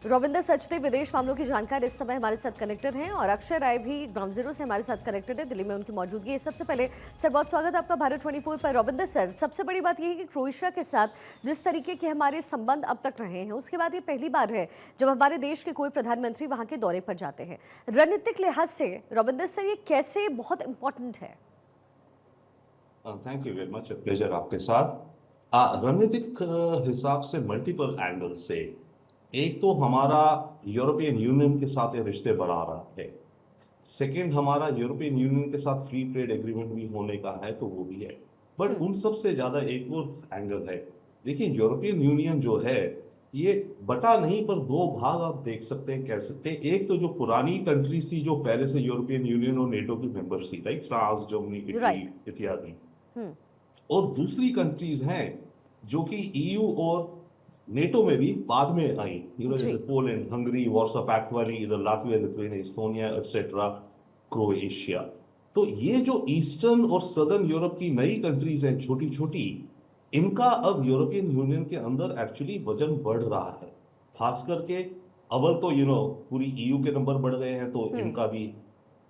रविंदर सचदेव विदेश मामलों की जानकार इस समय हमारे साथ कनेक्टेड हैं और अक्षय राय भी ग्राउंड जीरो से हमारे साथ कनेक्टेड है, दिल्ली में उनकी मौजूदगी है। सबसे पहले सर बहुत स्वागत आपका भारत 24 पर। रविंदर सर, सबसे बड़ी बात यह है कि क्रोएशिया के साथ जिस तरीके के हमारे संबंध अब तक रहे हैं, उसके बाद ये पहली बार है जब हमारे देश के कोई प्रधानमंत्री वहां के दौरे पर जाते हैं। रणनीतिक लिहाज से रविंदर सर ये कैसे बहुत इंपॉर्टेंट है? Thank you very much, pleasure आपके साथ। रणनीतिक हिसाब से मल्टीपल एंगल से एक तो हमारा यूरोपियन यूनियन के साथ ये रिश्ते बढ़ा रहा है। सेकंड, हमारा यूरोपियन यूनियन के साथ फ्री ट्रेड एग्रीमेंट भी होने का है, तो वो भी है। बट उन सब से ज्यादा एक और एंगल है। देखिए, यूरोपियन यूनियन जो है ये बटा नहीं, पर दो भाग आप देख सकते हैं, कह सकते हैं। एक तो जो पुरानी कंट्रीज थी जो पहले से यूरोपियन यूनियन और नेटो की मेंबर्स थी, लाइक फ्रांस, जर्मनी, इटली इत्यादि। और दूसरी कंट्रीज हैं जो कि ईयू और नेटो में भी बाद में आई, जैसे पोलैंड, हंगरी, वार्सो पैक्ट वाली, इधर Latvia, Lithuania, Estonia etcetera, Croatia. तो ये जो ईस्टर्न और सदर्न यूरोप की नई कंट्रीज हैं, छोटी छोटी, इनका अब यूरोपियन यूनियन के अंदर एक्चुअली वजन बढ़ रहा है। खास करके अव्वल तो पूरी ईयू के नंबर बढ़ गए हैं, तो इनका भी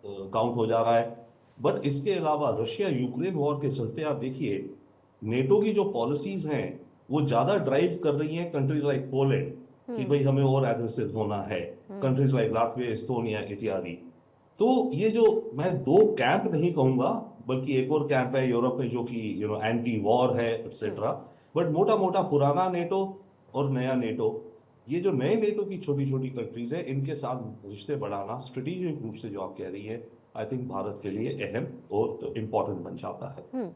काउंट हो जा रहा है। बट इसके अलावा रशिया यूक्रेन वॉर के चलते आप देखिए, नेटो की जो पॉलिसीज हैं वो ज्यादा ड्राइव कर रही हैं कंट्रीज लाइक पोलैंड कि भाई हमें और एग्रेसिव होना है, कंट्रीज लाइक लातविया, एस्टोनिया इत्यादि। तो ये जो मैं दो कैंप नहीं कहूंगा, बल्कि एक और कैंप है यूरोप में जो कि एंटी वॉर है एटसेट्रा। बट मोटा मोटा पुराना नेटो और नया नेटो, ये जो नए नेटो की छोटी छोटी कंट्रीज है, इनके साथ रिश्ते बढ़ाना स्ट्रेटेजिक रूप से जो आप कह रही है, आई थिंक भारत के लिए अहम और इम्पोर्टेंट बन जाता है।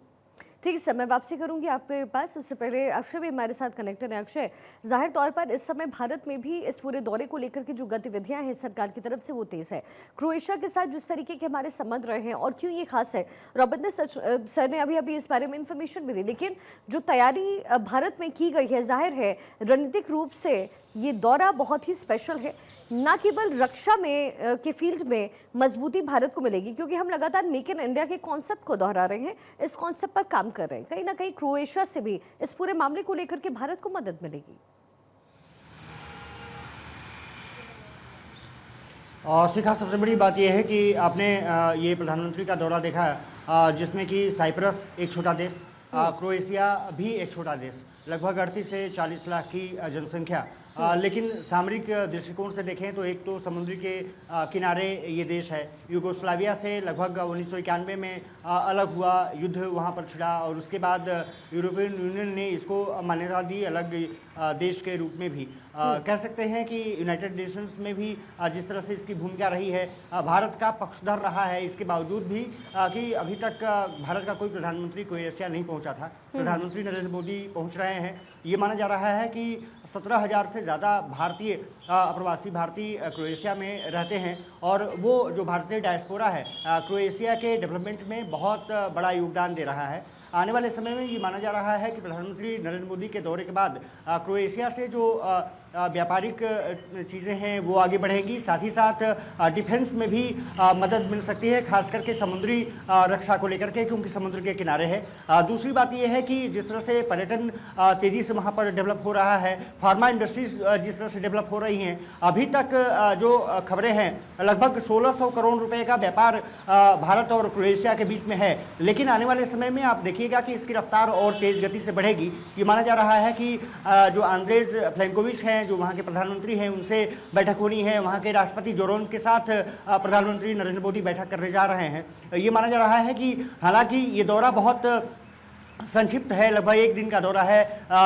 ठीक है सर, मैं वापसी करूंगी आपके पास। उससे पहले अक्षय भी हमारे साथ कनेक्टेड है। अक्षय, जाहिर तौर पर इस समय भारत में भी इस पूरे दौरे को लेकर की जो गतिविधियां हैं सरकार की तरफ से वो तेज है। क्रोएशिया के साथ जिस तरीके के हमारे संबंध रहे हैं और क्यों ये खास है, रविंदर सर ने अभी इस बारे में इंफॉर्मेशन भी दी, लेकिन जो तैयारी भारत में की गई है, जाहिर है रणनीतिक रूप से ये दौरा बहुत ही स्पेशल है। ना केवल रक्षा में के फील्ड में मजबूती भारत को मिलेगी, क्योंकि हम लगातार मेक इन इंडिया के कॉन्सेप्ट को दोहरा रहे हैं, इस कॉन्सेप्ट पर काम कर रहे हैं। कहीं ना कहीं क्रोएशिया से भी इस पूरे मामले को लेकर के भारत को मदद मिलेगी। और शिखा, सबसे बड़ी बात यह है कि आपने ये प्रधानमंत्री का दौरा देखा है, जिसमें कि साइप्रस एक छोटा देश, क्रोएशिया भी एक छोटा देश, लगभग 38 से 40 लाख की जनसंख्या। लेकिन सामरिक दृष्टिकोण से देखें तो एक तो समुद्र के किनारे ये देश है। यूगोस्लाविया से लगभग 1991 में अलग हुआ, युद्ध वहाँ पर छिड़ा, और उसके बाद यूरोपियन यूनियन ने इसको मान्यता दी अलग देश के रूप में भी। कह सकते हैं कि यूनाइटेड नेशंस में भी जिस तरह से इसकी भूमिका रही है, भारत का पक्षधर रहा है। इसके बावजूद भी कि अभी तक भारत का कोई प्रधानमंत्री क्रोएशिया नहीं पहुंचा था, प्रधानमंत्री नरेंद्र मोदी पहुंच रहे हैं। ये माना जा रहा है कि 17,000 से ज़्यादा भारतीय अप्रवासी भारतीय क्रोएशिया में रहते हैं, और वो जो भारतीय डायस्पोरा है क्रोएशिया के डेवलपमेंट में बहुत बड़ा योगदान दे रहा है। आने वाले समय में ये माना जा रहा है कि प्रधानमंत्री नरेंद्र मोदी के दौरे के बाद क्रोएशिया से जो व्यापारिक चीज़ें हैं वो आगे बढ़ेंगी, साथ ही साथ डिफेंस में भी मदद मिल सकती है, खास करके समुद्री रक्षा को लेकर के, क्योंकि समुद्र के किनारे है। दूसरी बात ये है कि जिस तरह से पर्यटन तेज़ी से वहाँ पर डेवलप हो रहा है, फार्मा इंडस्ट्रीज जिस तरह से डेवलप हो रही हैं, अभी तक जो खबरें हैं लगभग 1600 करोड़ रुपए का व्यापार भारत और क्रोएशिया के बीच में है। लेकिन आने वाले समय में आप देखिएगा कि इसकी रफ्तार और तेज़ गति से बढ़ेगी। ये माना जा रहा है कि जो आंद्रेज प्लेनकोविच हैं, जो वहाँ के प्रधानमंत्री हैं, उनसे बैठक होनी है। वहाँ के राष्ट्रपति जोरोन के साथ प्रधानमंत्री नरेंद्र मोदी बैठक करने जा रहे हैं। ये माना जा रहा है कि हालांकि ये दौरा बहुत संक्षिप्त है, लगभग एक दिन का दौरा है,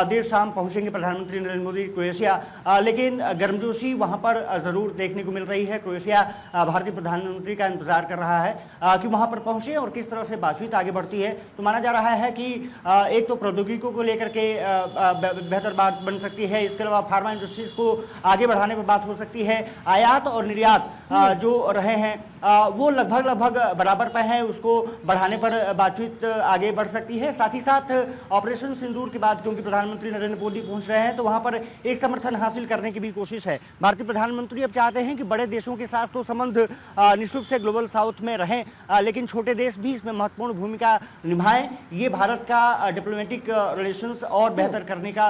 देर शाम पहुंचेंगे प्रधानमंत्री नरेंद्र मोदी क्रोएशिया, लेकिन गर्मजोशी वहां पर ज़रूर देखने को मिल रही है। क्रोएशिया भारतीय प्रधानमंत्री का इंतजार कर रहा है कि वहां पर पहुंचे और किस तरह से बातचीत आगे बढ़ती है। तो माना जा रहा है कि एक तो प्रौद्योगिकियों को लेकर के बेहतर बात बन सकती है, इसके अलावा फार्मा इंडस्ट्रीज को आगे बढ़ाने पर बात हो सकती है। आयात और निर्यात जो रहे हैं वो लगभग बराबर पर हैं, उसको बढ़ाने पर बातचीत आगे बढ़ सकती है। साथ ही साथ ऑपरेशन सिंदूर के बाद क्योंकि प्रधानमंत्री नरेंद्र मोदी पहुंच रहे हैं तो वहां पर एक समर्थन हासिल करने की भी कोशिश है। भारतीय प्रधानमंत्री अब चाहते हैं कि बड़े देशों के साथ तो संबंध निश्चित रूप से ग्लोबल साउथ में रहें, लेकिन छोटे देश भी इसमें महत्वपूर्ण भूमिका निभाएं। ये भारत का डिप्लोमेटिक रिलेशंस और बेहतर करने का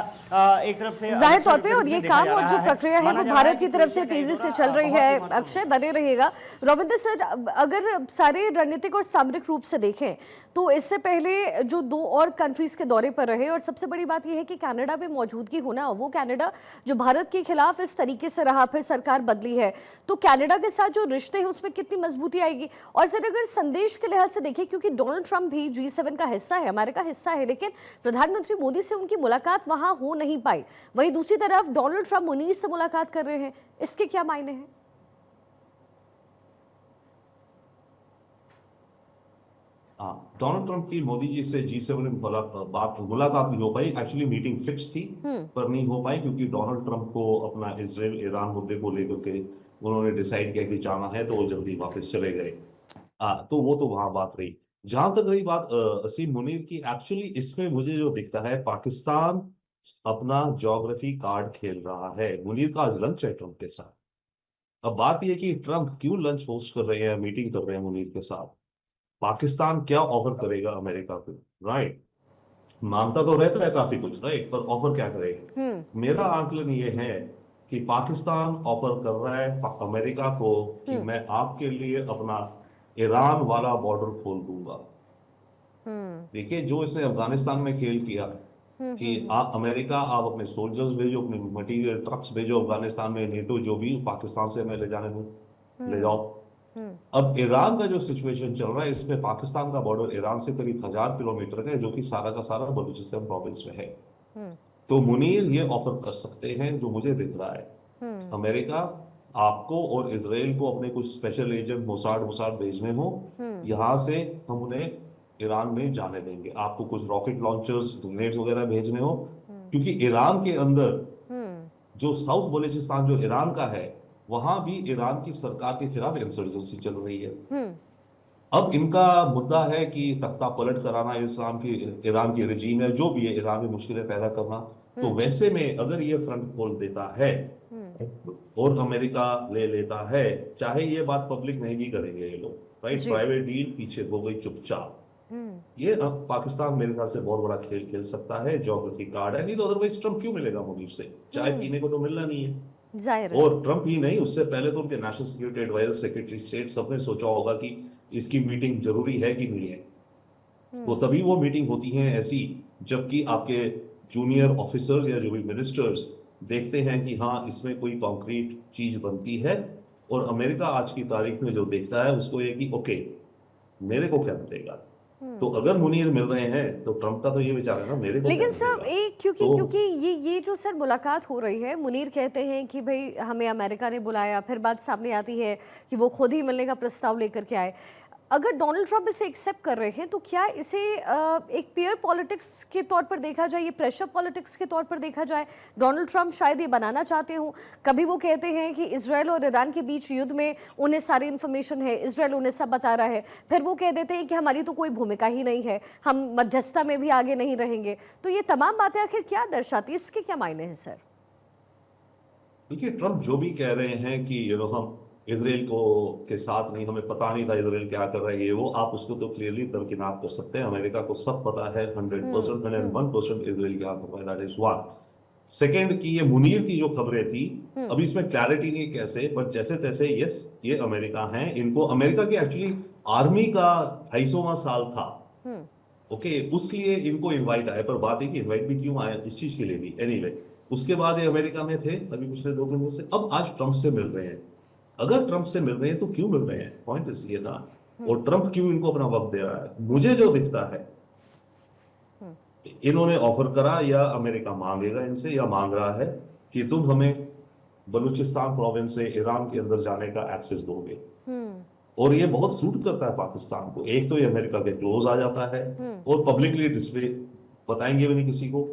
एक तरफ से जाहिर तौर पे, और ये काम और जो प्रक्रिया है वो भारत की तरफ से तेजी से चल रही है। अक्षय, बने रहिएगा। रविंद्र सर, अगर सारे रणनीतिक और सामरिक रूप से देखें तो इससे पहले जो 2 और कंट्रीज के दौरे पर रहे, और सबसे बड़ी बात यह है कि कनाडा में मौजूदगी होना, वो कनाडा जो भारत के खिलाफ इस तरीके से रहा, फिर सरकार बदली है, तो कनाडा के साथ जो रिश्ते हैं उसमें कितनी मजबूती आएगी? और सर अगर संदेश के लिहाज से देखें, क्योंकि डोनाल्ड ट्रंप भी G7 का हिस्सा है, अमेरिका हिस्सा है, लेकिन प्रधानमंत्री मोदी से उनकी मुलाकात वहां हो नहीं पाई, वहीं दूसरी तरफ डोनाल्ड ट्रंप मुनीर से मुलाकात कर रहे हैं, इसके क्या मायने हैं? डोनाल्ड ट्रंप की मोदी जी से G7 में मुलाकात नहीं हो पाई। एक्चुअली मीटिंग फिक्स थी पर नहीं हो पाई क्योंकि डोनाल्ड ट्रंप को अपना इजराइल ईरान मुद्दे को लेकर के उन्होंने डिसाइड किया कि जाना है, तो वो जल्दी वापस चले गए। तो वो तो वहां बात रही। जहां तक रही बात असीम मुनीर की, एक्चुअली इसमें मुझे जो दिखता है, पाकिस्तान अपना ज्योग्राफी कार्ड खेल रहा है। मुनीर का आज लंच है ट्रंप के साथ। अब बात यह कि ट्रंप क्यों लंच होस्ट कर रहे हैं, मीटिंग कर रहे हैं मुनीर के साथ। पाकिस्तान क्या ऑफर करेगा अमेरिका को, राइट? मांगता तो रहता है काफी कुछ, राइट, पर ऑफर क्या करेगा? मेरा आकलन ये है कि पाकिस्तान ऑफर कर रहा है अमेरिका को कि मैं आपके लिए अपना ईरान वाला बॉर्डर खोल दूंगा। देखिए, जो इसने अफगानिस्तान में खेल किया कि अमेरिका आप अपने सोल्जर्स भेजो, अपने मटेरियल ट्रक्स भेजो अफगानिस्तान में, नेटो जो भी पाकिस्तान से मैं ले जाने दूं, ले जाओ। अब ईरान का जो सिचुएशन चल रहा है, इसमें पाकिस्तान का बॉर्डर ईरान से करीब 1000 किलोमीटर का है, जो कि सारा का सारा बलूचिस्तान प्रोविंस में है। तो मुनीर ये ऑफर कर सकते हैं, जो मुझे दिख रहा है, अमेरिका आपको और इजराइल को अपने कुछ स्पेशल एजेंट मोसाड भेजने हो, यहां से हम उन्हें ईरान में जाने देंगे। आपको कुछ रॉकेट लॉन्चर्स, ग्रेनेड्स वगैरह भेजने हो, क्योंकि ईरान के अंदर जो साउथ बलूचिस्तान जो ईरान का है, वहां भी ईरान की सरकार के खिलाफ इंसर्जेंसी चल रही है। अब इनका मुद्दा है कि तख्ता पलट कराना इस्लाम की, ईरान की रजीम है, जो भी है, ईरान में मुश्किलें पैदा करना। तो वैसे में अगर ये फ्रंट खोल देता है और अमेरिका ले लेता है, चाहे ये बात पब्लिक नहीं भी करेंगे ये लोग, राइट, प्राइवेट डील पीछे हो गई चुपचाप। ये अब पाकिस्तान मेरे ख्याल से बहुत बड़ा खेल खेल सकता है। ज्योग्राफी कार्ड है, नहीं तो अदरवाइज ट्रंप क्यों मिलेगा मुनीर से? चाय पीने को तो मिलना नहीं है। और ट्रंप ही नहीं, उससे पहले तो उनके national security adviser, secretary state, सबने सोचा होगा कि इसकी मीटिंग जरूरी है कि नहीं है। तो तभी वो मीटिंग होती है ऐसी, जबकि आपके जूनियर ऑफिसर्स या जो भी मिनिस्टर्स देखते हैं कि हाँ, इसमें कोई कॉन्क्रीट चीज बनती है। और अमेरिका आज की तारीख में जो देखता है, उसको ये कि ओके, मेरे को क्या मिलेगा। तो अगर मुनीर मिल रहे हैं तो ट्रंप का तो ये विचार है ना, मेरे को। लेकिन सर एक क्योंकि ये जो सर मुलाकात हो रही है, मुनीर कहते हैं कि भाई हमें अमेरिका ने बुलाया, फिर बात सामने आती है कि वो खुद ही मिलने का प्रस्ताव लेकर के आए। अगर डोनाल्ड ट्रंप इसे एक्सेप्ट कर रहे हैं तो क्या इसे एक पीयर पॉलिटिक्स के तौर पर देखा जाए, ये प्रेशर पॉलिटिक्स के तौर पर देखा जाए? डोनाल्ड ट्रंप शायद ये बनाना चाहते हो। कभी वो कहते हैं कि इजराइल और ईरान के बीच युद्ध में उन्हें सारी इन्फॉर्मेशन है, इजराइल उन्हें सब बता रहा है, फिर वो कह देते हैं कि हमारी तो कोई भूमिका ही नहीं है, हम मध्यस्थता में भी आगे नहीं रहेंगे। तो ये तमाम बातें आखिर क्या दर्शाती है, इसके क्या मायने हैं सर? देखिए, ट्रंप जो भी कह रहे हैं कि हम इजराइल को के साथ नहीं, हमें पता नहीं था इजराइल क्या कर रहा है, ये वो, आप उसको तो क्लियरली दरकिनार कर सकते हैं। अमेरिका को सब पता है 100%, 101% इजराइल क्या कर रहा है, दैट इज वन। सेकेंड की ये मुनीर की जो खबरें थी, अभी इसमें क्लैरिटी नहीं कैसे, बट जैसे तैसे यस, ये अमेरिका है। इनको अमेरिका की एक्चुअली आर्मी का 250वां साल था, ओके, उसलिए इनको इन्वाइट आया। पर बात है कि इन्वाइट भी क्यों आया, इस चीज के लिए भी। एनीवे, उसके बाद ये अमेरिका में थे अभी पिछले 2 दिन से, अब आज ट्रंप से मिल रहे हैं। अगर ट्रंप से मिल रहे हैं तो क्यों मिल रहे हैं, पॉइंट इज ये ना। और ट्रंप क्यों इनको अपना वक्त दे रहा है? मुझे जो दिखता है, इन्होंने ऑफर करा, या अमेरिका मांगेगा इनसे, या मांग रहा है कि तुम हमें बलूचिस्तान प्रोविंस से ईरान के अंदर जाने का एक्सेस दोगे। और ये बहुत सूट करता है पाकिस्तान को। एक तो ये अमेरिका के क्लोज आ जाता है और पब्लिकली डिस्प्ले बताएंगे भी नहीं किसी को।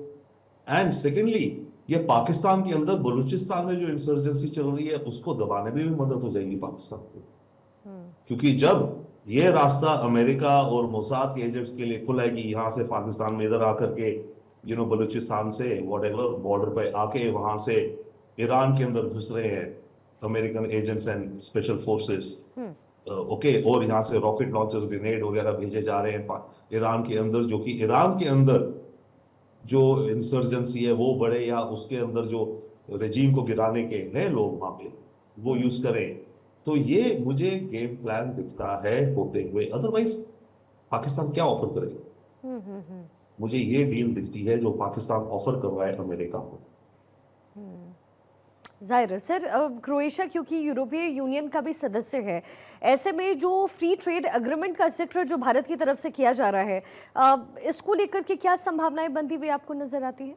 एंड सेकेंडली, ये पाकिस्तान के अंदर बलूचिस्तान में जो इंसर्जेंसी चल रही है, उसको दबाने में भी मदद हो जाएगी पाकिस्तान को। क्योंकि जब ये रास्ता अमेरिका और मोसाद के एजेंट्स के लिए खुला है कि यहाँ से पाकिस्तान में इधर आकर के बलूचिस्तान से वॉटेवर बॉर्डर पे आके वहां से ईरान के अंदर घुस रहे हैं American agents and special forces. Okay, और यहाँ से रॉकेट लॉन्चर्स, ग्रेनेड वगैरह भेजे जा रहे हैं ईरान के अंदर, जो कि ईरान के अंदर जो इंसर्जेंसी है वो बढ़े या उसके अंदर जो रेजीम को गिराने के हैं लोग वहां पे वो यूज करें। तो ये मुझे गेम प्लान दिखता है होते हुए। अदरवाइज पाकिस्तान क्या ऑफर करेगा? मुझे ये डील दिखती है जो पाकिस्तान ऑफर कर रहा है अमेरिका को। जाहिर है सर, क्रोएशिया क्योंकि यूरोपीय यूनियन का भी सदस्य है, ऐसे में जो फ्री ट्रेड एग्रीमेंट का जिक्र जो भारत की तरफ से किया जा रहा है, इसको लेकर के क्या संभावनाएं बनती हुई आपको नजर आती है?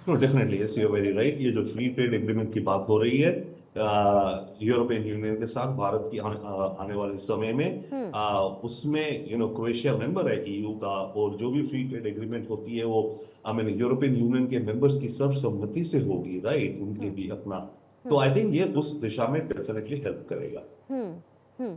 No, definitely, yes, you are very right. ये जो फ्री ट्रेड एग्रीमेंट की बात हो रही है यूरोपियन यूनियन के साथ भारत की आने वाले समय में, उसमें क्रोएशिया मेंबर है ईयू का, और जो भी फ्री ट्रेड एग्रीमेंट होती है वो यूरोपियन यूनियन के मेंबर्स की सर्वसम्मति से होगी, राइट, उनके भी अपना। तो आई थिंक ये उस दिशा में डेफिनेटली हेल्प करेगा।